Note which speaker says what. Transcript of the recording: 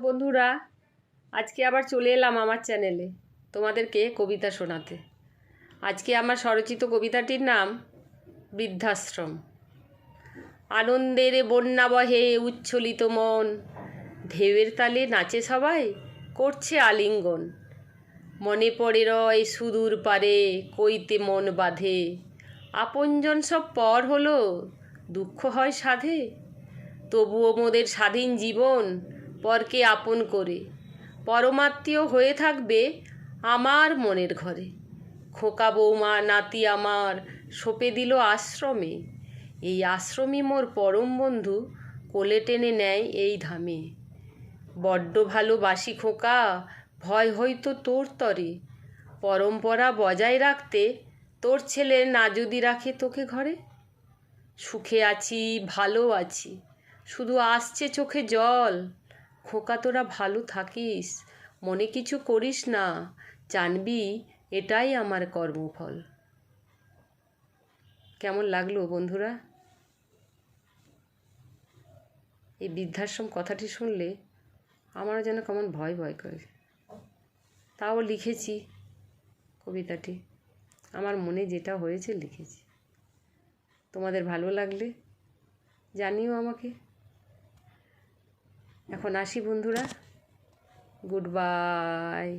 Speaker 1: বন্ধুরা, আজকে আবার চলে এলাম আমার চ্যানেলে তোমাদেরকে কবিতা শোনাতে। আজকে আমার স্বরচিত কবিতাটির নাম বৃদ্ধাশ্রম। আনন্দের বন্যা বহে উচ্ছ্বলিত মন, ঢেউয়ের তালে নাচে সবাই, করছে আলিঙ্গন। মনে পড়ে রয় সুদূর পারে, কইতে মন বাঁধে, আপনজন সব পর হলো, দুঃখ হয় সাধে। তবুও মোদের স্বাধীন জীবন পরকে আপন করে, পরমাত্মীয় হয়ে থাকবে আমার মনের ঘরে। খোকা বৌমা নাতি আমার সঁপে দিল আশ্রমে, এই আশ্রমই মোর পরম বন্ধু কোলে টেনে নেয় এই ধামে। বড্ড ভালোবাসি খোকা, ভয় হয়তো তোর তরে, পরম্পরা বজায় রাখতে তোর ছেলে না যদি রাখে তোকে ঘরে। সুখে আছি ভালো আছি, শুধু আসছে চোখে জল। খোকা তোরা ভালো থাকিস, মনে কিছু করিস না, জানবি এটাই আমার কর্মফল। কেমন লাগলো বন্ধুরা? এই বৃদ্ধাশ্রম কথাটি শুনলে আমারও যেন কেমন ভয় ভয় করে। তাও লিখেছি কবিতাটি, আমার মনে যেটা হয়েছে লিখেছি। তোমাদের ভালো লাগলে জানিও আমাকে। এখন আসি বন্ধুরা, গুড বাই।